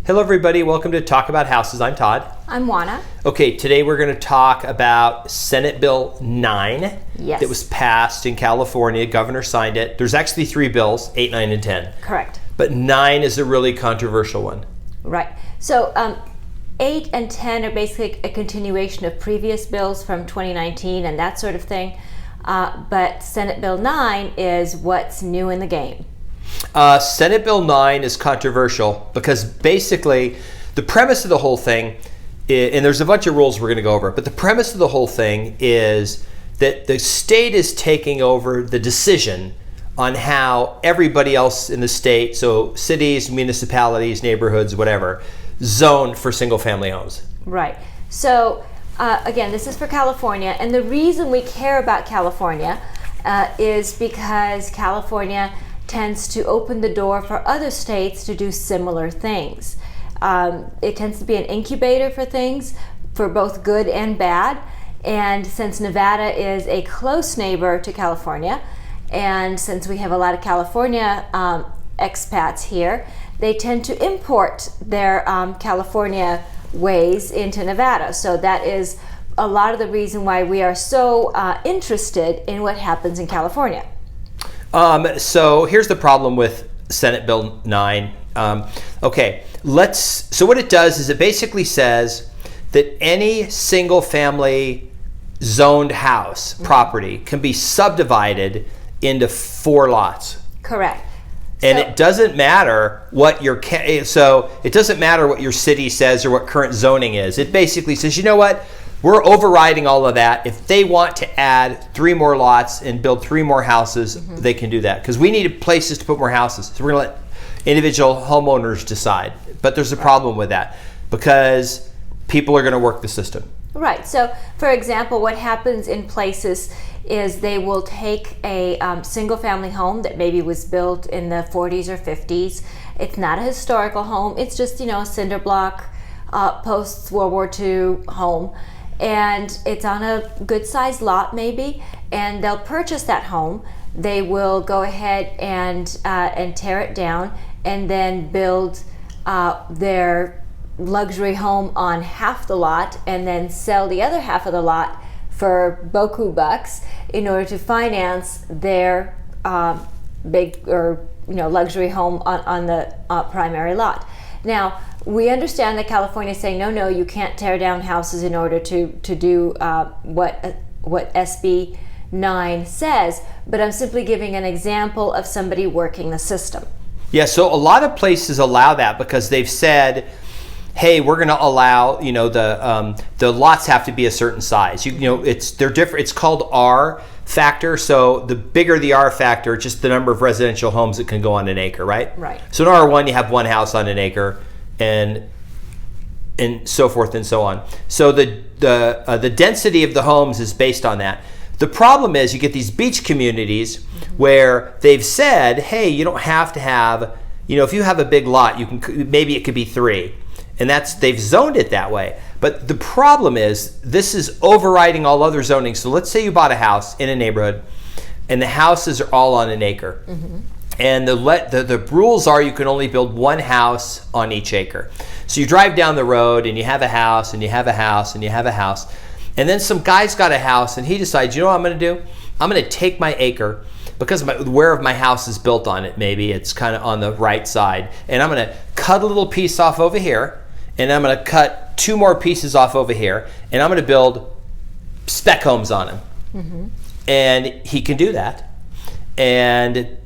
Hello everybody, welcome to Talk About Houses. I'm Todd. I'm Juana. Okay, today we're going to talk about Senate Bill 9 Yes. that was passed in California. Governor signed it. There's actually 3 bills, 8, 9, and 10. Correct. But 9 is a really controversial one. Right. So 8 and 10 are basically a continuation of previous bills from 2019 and that sort of thing. But Senate Bill 9 is what's new in the game. Senate Bill 9 is controversial because basically the premise of the whole thing, and there's a bunch of rules we're going to go over, but the premise of the whole thing is that the state is taking over the decision on how everybody else in the state, so cities, municipalities, neighborhoods, whatever, zone for single family homes. Right. So again, this is for California, and the reason we care about California is because California tends to open the door for other states to do similar things. It tends to be an incubator for things, for both good and bad. And since Nevada is a close neighbor to California, and since we have a lot of California expats here, they tend to import their California ways into Nevada. So that is a lot of the reason why we are so interested in what happens in California. So here's the problem with Senate Bill 9. So what it does is it basically says that any single family zoned house property can be subdivided into 4 lots. Correct. And it doesn't matter what your city says or what current zoning is. It basically says, you know what? We're overriding all of that. If they want to add 3 more lots and build 3 more houses, they can do that. Because we need places to put more houses. So we're going to let individual homeowners decide. But there's a problem with that because people are going to work the system. Right. So, for example, what happens in places is they will take a single-family home that maybe was built in the 40s or 50s. It's not a historical home. It's just, a cinder block post-World War II home. And it's on a good-sized lot maybe, and they'll purchase that home. They will go ahead and tear it down and then build their luxury home on half the lot and then sell the other half of the lot for beaucoup bucks in order to finance their big or luxury home on the primary lot. Now, we understand that California is saying, no, you can't tear down houses in order to do what SB 9 says, but I'm simply giving an example of somebody working the system. Yeah, so a lot of places allow that because they've said, hey, we're going to allow, the lots have to be a certain size. They're different. It's called R factor. So the bigger the R factor, just the number of residential homes that can go on an acre, right? Right. So in R1, you have 1 house on an acre, and so forth and so on. So the density of the homes is based on that. The problem is you get these beach communities where they've said, hey, you don't have to have, if you have a big lot, maybe it could be 3. And they've zoned it that way. But the problem is this is overriding all other zoning. So let's say you bought a house in a neighborhood and the houses are all on an acre. And the rules are you can only build 1 house on each acre. So you drive down the road and you have a house and you have a house and you have a house. And then some guy's got a house and he decides, you know what I'm going to do? I'm going to take my acre because where my house is built on it, maybe it's kind of on the right side. And I'm going to cut a little piece off over here. And I'm going to cut 2 more pieces off over here. And I'm going to build spec homes on them. And he can do that. And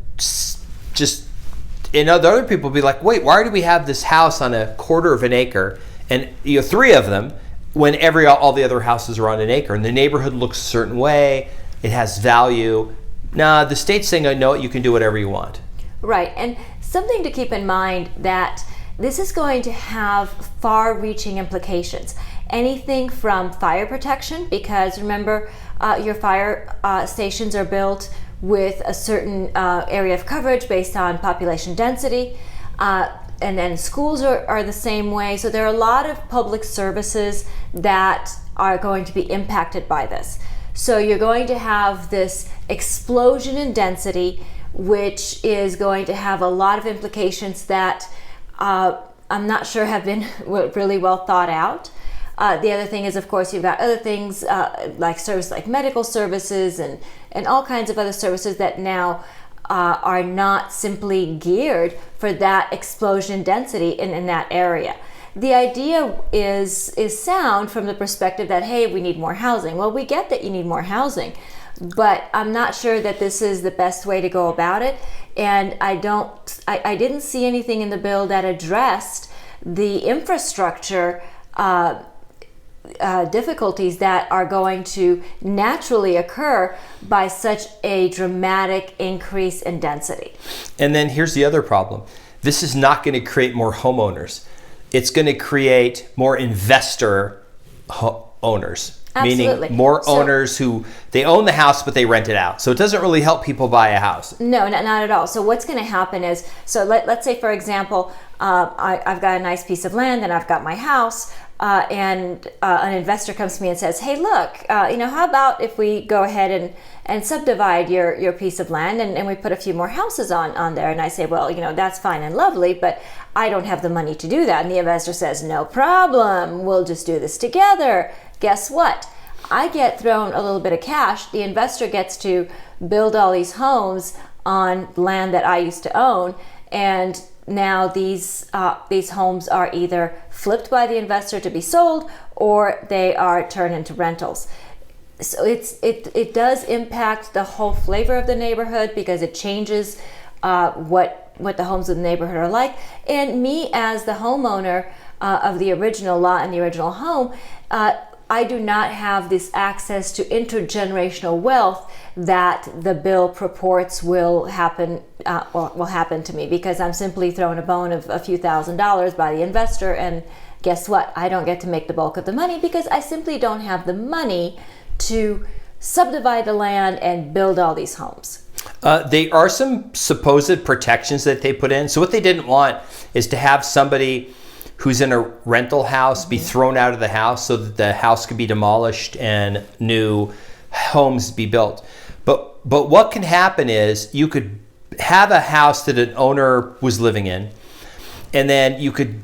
the other people will be like, wait, why do we have this house on a quarter of an acre? And 3 of them when all the other houses are on an acre. And the neighborhood looks a certain way. It has value. Nah, the state's saying, no, you can do whatever you want. Right. And something to keep in mind that this is going to have far-reaching implications. Anything from fire protection, because remember, your fire stations are built with a certain area of coverage based on population density, and then schools are the same way. So there are a lot of public services that are going to be impacted by this. So you're going to have this explosion in density, which is going to have a lot of implications that I'm not sure have been really well thought out. The other thing is, of course, you've got other things like service, like medical services and all kinds of other services that now are not simply geared for that explosion density in that area. The idea is sound from the perspective that, hey, we need more housing. Well, we get that you need more housing, but I'm not sure that this is the best way to go about it. And I didn't see anything in the bill that addressed the infrastructure difficulties that are going to naturally occur by such a dramatic increase in density. And then here's the other problem. This is not going to create more homeowners. It's going to create more investor owners. Absolutely. Meaning more owners who they own the house but they rent it out. So it doesn't really help people buy a house. No, not at all. So what's going to happen is, so let's say, for example, I've got a nice piece of land and I've got my house, and an investor comes to me and says, hey, look, how about if we go ahead and subdivide your piece of land and we put a few more houses on there? And I say, well, that's fine and lovely, but I don't have the money to do that. And the investor says, no problem, we'll just do this together. Guess what? I get thrown a little bit of cash. The investor gets to build all these homes on land that I used to own, and now these homes are either flipped by the investor to be sold, or they are turned into rentals. So it does impact the whole flavor of the neighborhood, because it changes what the homes of the neighborhood are like. And me, as the homeowner of the original lot and the original home, I do not have this access to intergenerational wealth that the bill purports will happen to me, because I'm simply thrown a bone of a few $1,000s by the investor, and guess what? I don't get to make the bulk of the money because I simply don't have the money to subdivide the land and build all these homes. There are some supposed protections that they put in. So what they didn't want is to have somebody who's in a rental house be thrown out of the house so that the house could be demolished and new homes be built. But what can happen is you could have a house that an owner was living in, and then you could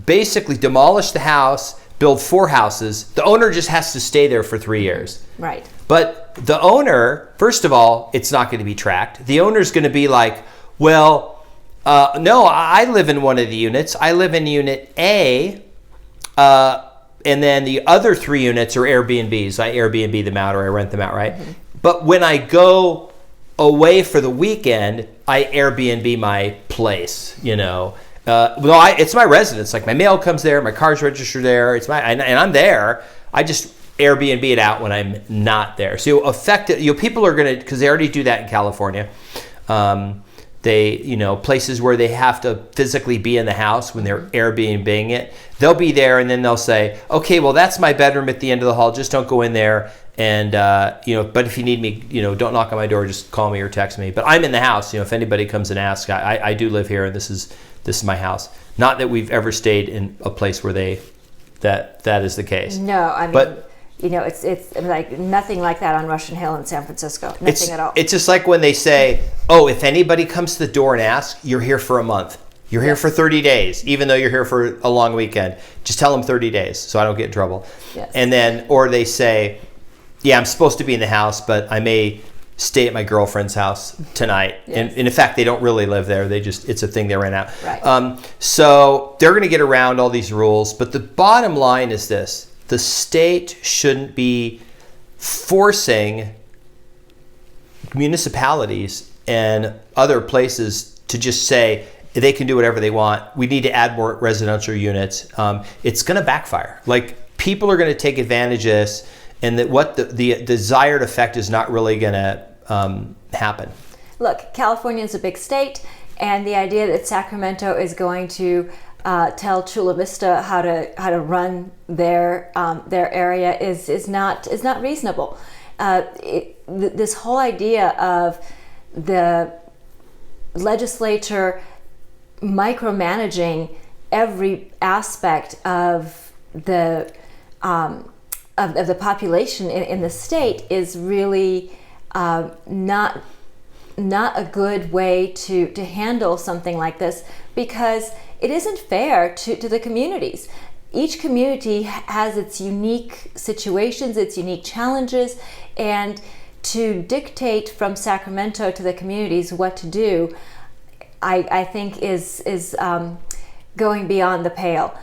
basically demolish the house, build 4 houses. The owner just has to stay there for 3 years. Right. But the owner, first of all, it's not going to be tracked. The owner's going to be like, well, no, I live in one of the units. I live in unit A, and then the other 3 units are Airbnbs. I Airbnb them out, or I rent them out, right? Mm-hmm. But when I go away for the weekend, I Airbnb my place, it's my residence. Like, my mail comes there, my car's registered there, and I'm there. I just Airbnb it out when I'm not there. So people are going to, because they already do that in California. Places where they have to physically be in the house when they're Airbnb-ing it, they'll be there, and then they'll say, okay, well, that's my bedroom at the end of the hall. Just don't go in there. And, but if you need me, don't knock on my door, just call me or text me. But I'm in the house. If anybody comes and asks, I do live here, and this is my house. Not that we've ever stayed in a place where that is the case. No, I mean, but, it's like nothing like that on Russian Hill in San Francisco. Nothing at all. It's just like when they say, oh, if anybody comes to the door and asks, you're here for a month. You're here for 30 days, even though you're here for a long weekend. Just tell them 30 days so I don't get in trouble. Yes. And then, or they say, yeah, I'm supposed to be in the house, but I may stay at my girlfriend's house tonight. Yes. And in fact, they don't really live there. It's a thing they rent out. Right. So they're going to get around all these rules. But the bottom line is this. The state shouldn't be forcing municipalities and other places to just say they can do whatever they want. We need to add more residential units. It's going to backfire. Like, people are going to take advantage of this, and that what the desired effect is not really going to happen. Look, California is a big state, and the idea that Sacramento is going to tell Chula Vista how to run their area is not reasonable. This whole idea of the legislature micromanaging every aspect of the population in the state is really not a good way to handle something like this, because it isn't fair to the communities. Each community has its unique situations, its unique challenges, and to dictate from Sacramento to the communities what to do, I think is going beyond the pale.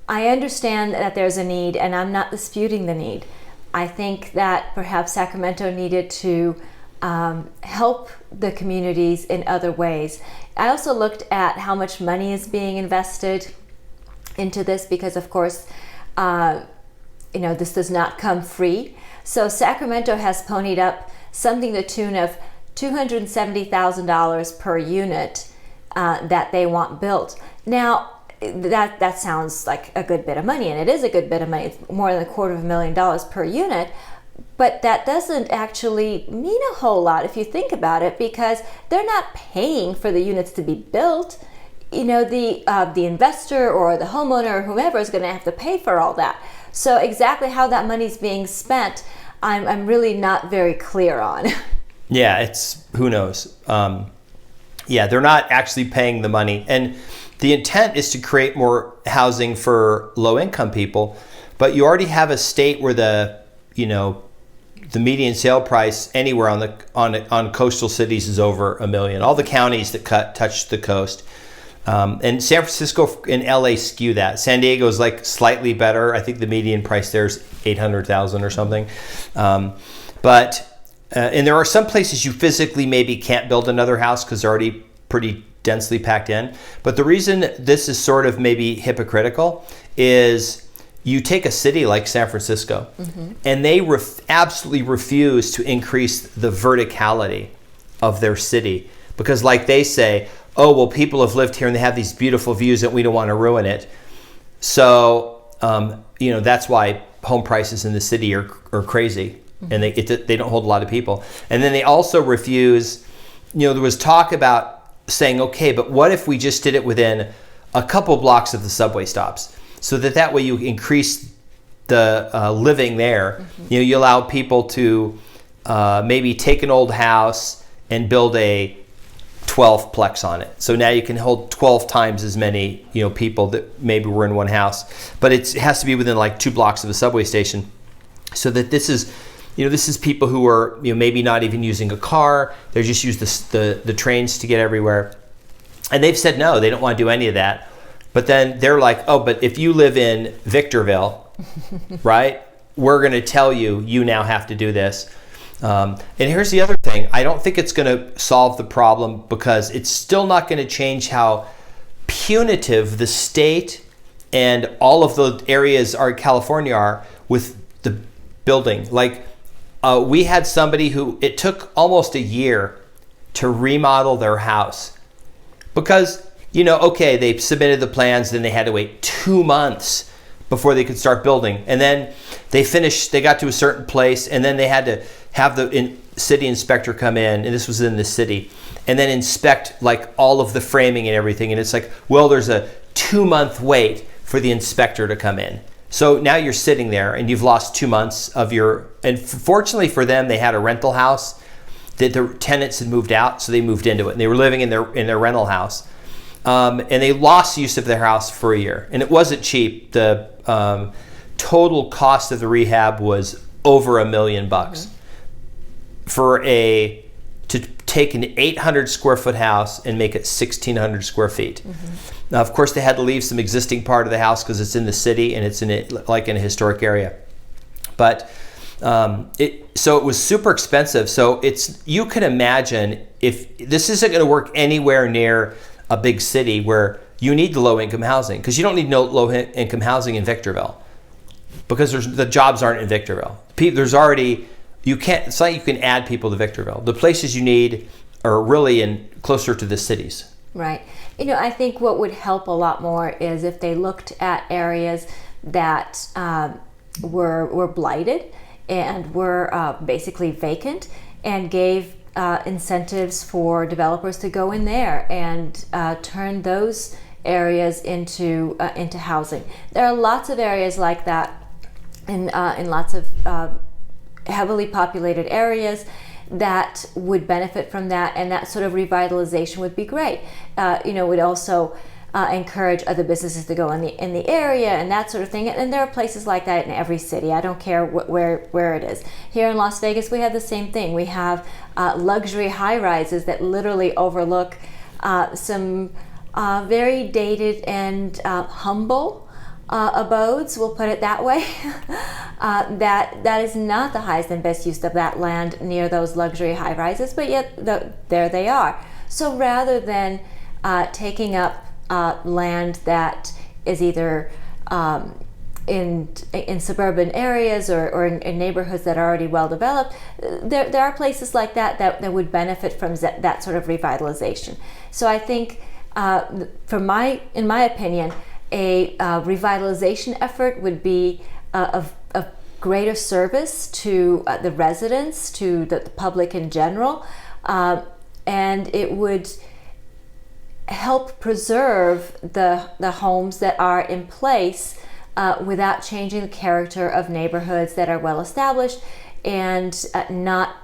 I understand that there's a need, and I'm not disputing the need. I think that perhaps Sacramento needed to help the communities in other ways. I also looked at how much money is being invested into this, because of course, this does not come free. So Sacramento has ponied up something to the tune of $270,000 per unit that they want built. Now, that sounds like a good bit of money, and it is a good bit of money. It's more than $250,000 per unit, but that doesn't actually mean a whole lot if you think about it, because they're not paying for the units to be built. The investor or the homeowner or whomever is going to have to pay for all that. So exactly how that money's being spent, I'm really not very clear on. Yeah, who knows. They're not actually paying the money. And the intent is to create more housing for low-income people, but you already have a state where the median sale price anywhere on coastal cities is over $1 million. All the counties that touch the coast. And San Francisco and LA skew that. San Diego is like slightly better. I think the median price there is $800,000 or something. And there are some places you physically maybe can't build another house because they're already pretty densely packed in. But the reason this is sort of maybe hypocritical is you take a city like San Francisco, and they absolutely refuse to increase the verticality of their city, because like they say, oh, well, people have lived here and they have these beautiful views and we don't want to ruin it. So, that's why home prices in the city are crazy, and they don't hold a lot of people. And then they also refuse, there was talk about saying, okay, but what if we just did it within a couple blocks of the subway stops, so that way you increase the living there. You allow people to maybe take an old house and build a 12-plex on it. So now you can hold 12 times as many, people that maybe were in one house. But it has to be within like 2 blocks of a subway station, so that this is people who are maybe not even using a car. They just use the trains to get everywhere. And they've said no, they don't want to do any of that. But then they're like, oh, but if you live in Victorville, right, we're going to tell you now have to do this. And here's the other thing. I don't think it's going to solve the problem, because it's still not going to change how punitive the state and all of the areas in California are with the building. Like we had somebody who it took almost a year to remodel their house, because okay, they submitted the plans, then they had to wait 2 months before they could start building, and then they got to a certain place, and then they had to have the city inspector come in, and this was in the city, and then inspect like all of the framing and everything. And it's like, well, there's a 2-month wait for the inspector to come in. So now you're sitting there and you've lost 2 months of and fortunately for them, they had a rental house that the tenants had moved out, so they moved into it, and they were living in their rental house. And they lost use of their house for a year, and it wasn't cheap. The total cost of the rehab was over $1 million to take an 800 square foot house and make it 1,600 square feet. Now, of course, they had to leave some existing part of the house because it's in the city and it's in a historic area. But so it was super expensive. So you can imagine, if this isn't going to work anywhere near a big city where you need the low-income housing, because you don't need no low-income housing in Victorville, because the jobs aren't in Victorville. There's already, it's not like you can add people to Victorville. The places you need are really closer to the cities. Right. I think what would help a lot more is if they looked at areas that were blighted and were basically vacant, and gave incentives for developers to go in there and turn those areas into housing. There are lots of areas like that in lots of heavily populated areas that would benefit from that, and that sort of revitalization would be great. Would also encourage other businesses to go in the area and that sort of thing. And there are places like that in every city. I don't care where it is. Here in Las Vegas, we have the same thing. We have luxury high-rises that literally overlook some very dated and humble abodes, we'll put it that way. That is not the highest and best use of that land near those luxury high-rises, but yet there they are. So rather than taking up land that is either in suburban areas or in neighborhoods that are already well developed, there are places like that would benefit from that sort of revitalization. So I think, in my opinion, a revitalization effort would be of greater service to the residents, to the public in general, and it would help preserve the homes that are in place without changing the character of neighborhoods that are well established, and not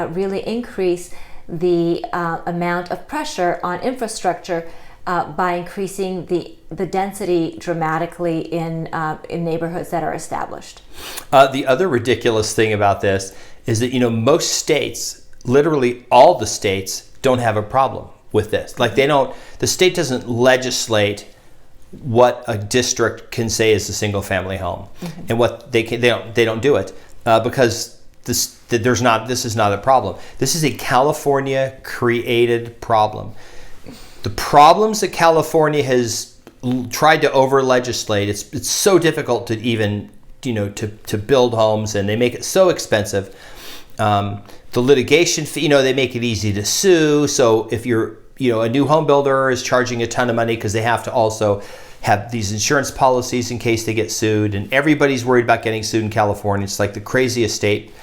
really increase the amount of pressure on infrastructure by increasing the density dramatically in neighborhoods that are established. The other ridiculous thing about this is that most states, literally all the states, don't have a problem with this. Like the state doesn't legislate what a district can say is a single family home, and what they don't do it because this is not a problem. This is a California created problem. The problems that California has tried to over legislate, it's so difficult to even to build homes, and they make it so expensive. The litigation fee, they make it easy to sue. So if you're a new home builder is charging a ton of money because they have to also have these insurance policies in case they get sued, and everybody's worried about getting sued in California. It's like the craziest state.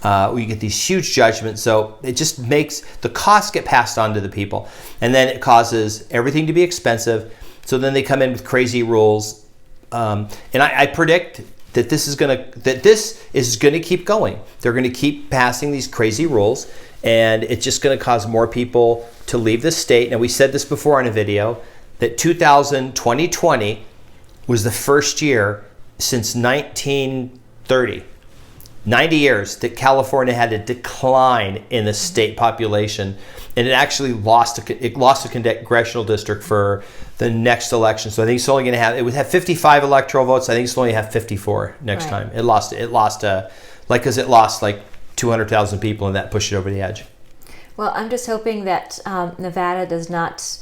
You get these huge judgments, so it just makes the costs get passed on to the people, and then it causes everything to be expensive. So then they come in with crazy rules, and I predict that this is going to keep going. They're going to keep passing these crazy rules, and it's just going to cause more people to leave the state. Now, we said this before in a video that 2020 was the first year since 1930. 90 years that California had a decline in the state population, and it actually lost a congressional district for the next election. So I think it's only going to have, it would have 55 electoral votes. I think it's only have 54 next time. It lost because it lost like 200,000 people, and that pushed it over the edge. Well, I'm just hoping that Nevada does not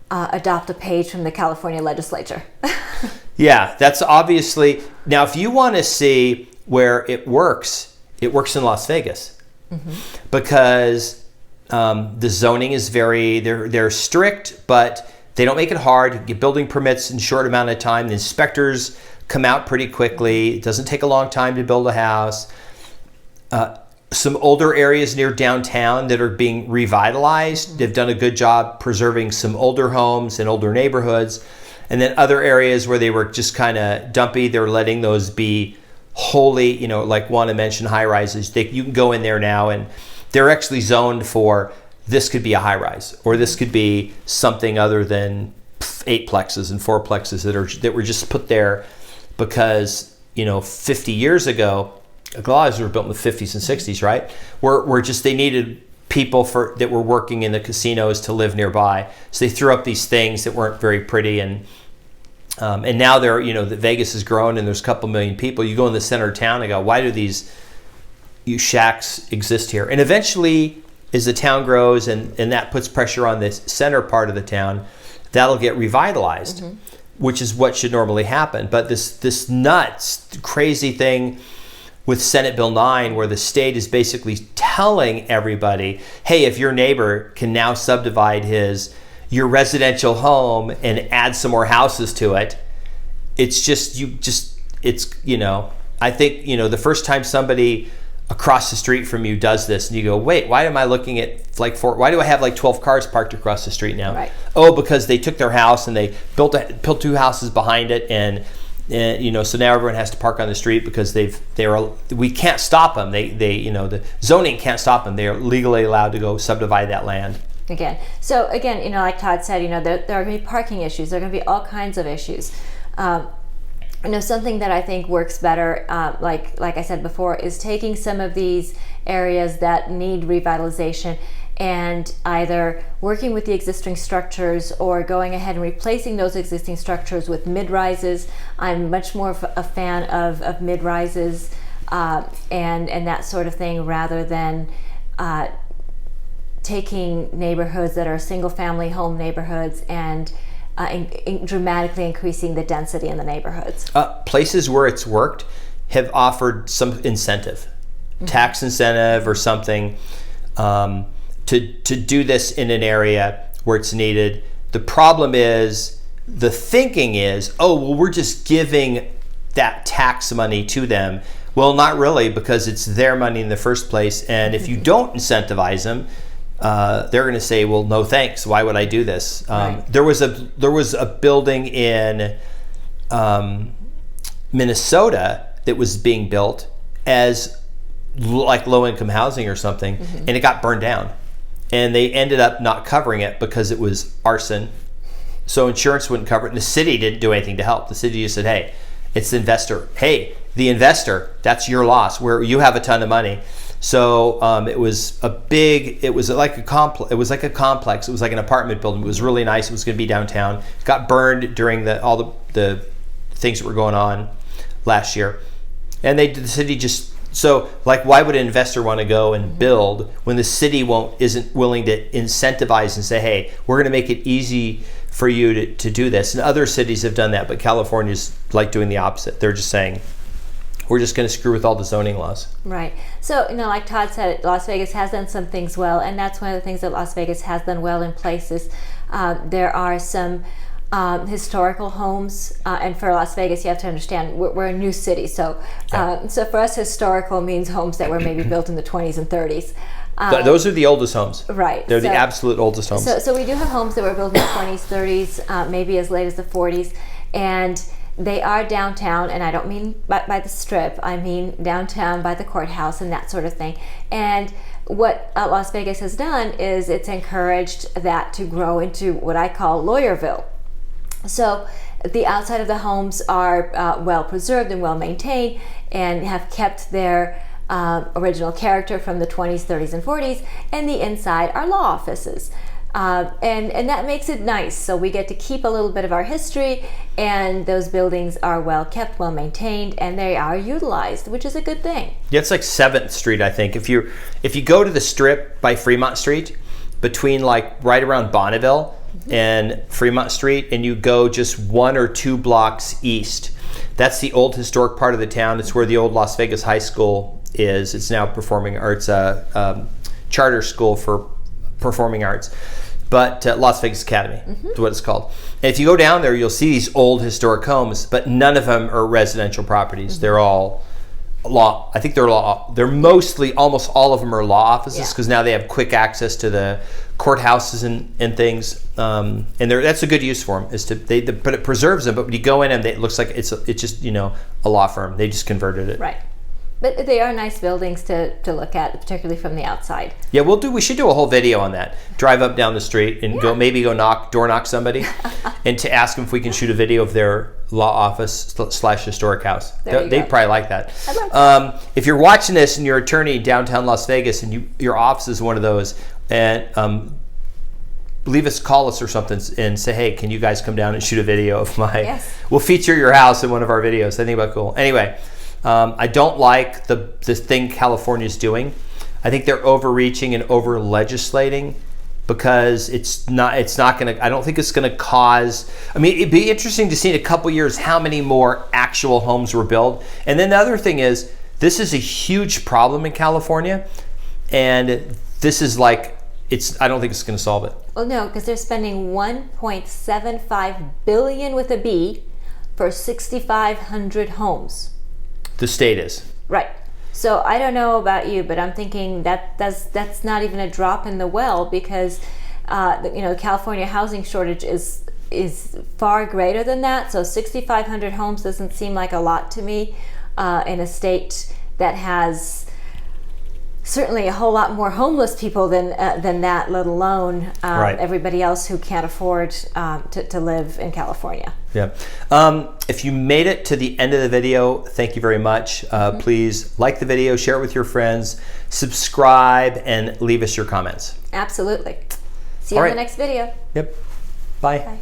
adopt a page from the California legislature. Yeah, that's obviously, now if you want to see where it works in Las Vegas, because the zoning is they're strict, but they don't make it hard. You get building permits in a short amount of time. The inspectors come out pretty quickly. It doesn't take a long time to build a house. Some older areas near downtown that are being revitalized, they've done a good job preserving some older homes and older neighborhoods. And then other areas where they were just kind of dumpy, they're letting those be wholly, like want to mention high rises. You can go in there now, and they're actually zoned for, this could be a high rise, or this could be something other than 8plexes and 4plexes that were just put there because 50 years ago, a lot of these were built in the 50s and 60s, right? Were just, they needed people that were working in the casinos to live nearby, so they threw up these things that weren't very pretty, and now they're, that Vegas has grown and there's a couple million people. You go in the center of town and go, why do these shacks exist here? And eventually, as the town grows and that puts pressure on this center part of the town, that'll get revitalized, which is what should normally happen. But this nuts, crazy thing with Senate Bill 9, where the state is basically telling everybody, hey, if your neighbor can now subdivide your residential home and add some more houses to it, it's I think, the first time somebody across the street from you does this and you go, wait, why am I looking at why do I have 12 cars parked across the street now? Right. Oh, because they took their house and they built 2 houses behind it, and so now everyone has to park on the street because we can't stop them. The zoning can't stop them. They are legally allowed to go subdivide that land. again. So again, like Todd said, there are going to be parking issues. There are going to be all kinds of issues. Something that I think works better, like I said before, is taking some of these areas that need revitalization and either working with the existing structures or going ahead and replacing those existing structures with mid-rises. I'm much more of a fan of mid-rises and that sort of thing, rather than taking neighborhoods that are single-family home neighborhoods and dramatically increasing the density in the neighborhoods. Places where it's worked have offered some incentive, tax incentive or something, to do this in an area where it's needed. The problem is, the thinking is, oh, well, we're just giving that tax money to them. Well, not really, because it's their money in the first place. And if you don't incentivize them, they're going to say, well, no thanks. Why would I do this? Right. There was a building in Minnesota that was being built as like low-income housing or something, and it got burned down. And they ended up not covering it because it was arson. So insurance wouldn't cover it. And the city didn't do anything to help. The city just said, hey, it's the investor. Hey, the investor, that's your loss, where you have a ton of money. So it was like a complex. It was like an apartment building. It was really nice. It was going to be downtown. It got burned during all the things that were going on last year. And the city just, so like, why would an investor want to go and build when the city isn't willing to incentivize and say, hey, we're going to make it easy for you to do this. And other cities have done that, but California's like doing the opposite. They're just saying, we're just going to screw with all the zoning laws. Right. So, like Todd said, Las Vegas has done some things well, and that's one of the things that Las Vegas has done well in places. There are some historical homes, and for Las Vegas, you have to understand, we're a new city. So, so for us, historical means homes that were maybe built in the 20s and 30s. Those are the oldest homes. Right. They're the absolute oldest homes. So we do have homes that were built in the 20s, 30s, maybe as late as the 40s, and they are downtown, and I don't mean by the Strip, I mean downtown by the courthouse and that sort of thing. And what Las Vegas has done is it's encouraged that to grow into what I call Lawyerville. So the outside of the homes are well preserved and well maintained and have kept their original character from the 20s, 30s, and 40s, and the inside are law offices. And that makes it nice. So we get to keep a little bit of our history, and those buildings are well kept, well maintained, and they are utilized, which is a good thing. Yeah, it's like 7th Street, I think. If you go to the Strip by Fremont Street, between like right around Bonneville and Fremont Street, and you go just 1 or 2 blocks east, that's the old historic part of the town. It's where the old Las Vegas High School is. It's now performing arts, charter school for performing arts, but Las Vegas Academy is what it's called. And if you go down there, you'll see these old historic homes, but none of them are residential properties. They're all law. I think they're mostly, almost all of them are law offices, because now they have quick access to the courthouses and things. And that's a good use for them. But it preserves them. But when you go in and it looks like it's just a law firm. They just converted it. Right. But they are nice buildings to look at, particularly from the outside. Yeah, we should do a whole video on that. Drive up down the street and door knock somebody, and to ask them if we can shoot a video of their law office / historic house. They'd probably like that. I'd like that. If you're watching this and you're an attorney in downtown Las Vegas and your office is one of those, and call us or something and say, hey, can you guys come down and shoot a video of my? Yes. We'll feature your house in one of our videos. I think about cool. Anyway. I don't like the thing California's doing. I think they're overreaching and over legislating, because it's not going to, I don't think it's going to cause, it'd be interesting to see in a couple years how many more actual homes were built. And then the other thing is, this is a huge problem in California, and this is like, I don't think it's going to solve it. Well, no, because they're spending $1.75 billion with a B for 6,500 homes. The state is. Right. So I don't know about you, but I'm thinking that's not even a drop in the well, because California housing shortage is far greater than that. So 6,500 homes doesn't seem like a lot to me in a state that has certainly a whole lot more homeless people than that, let alone Right. everybody else who can't afford to live in California. Yeah. If you made it to the end of the video, thank you very much. Please like the video, share it with your friends, subscribe, and leave us your comments. Absolutely. See you All in right. the next video. Yep. Bye. Bye.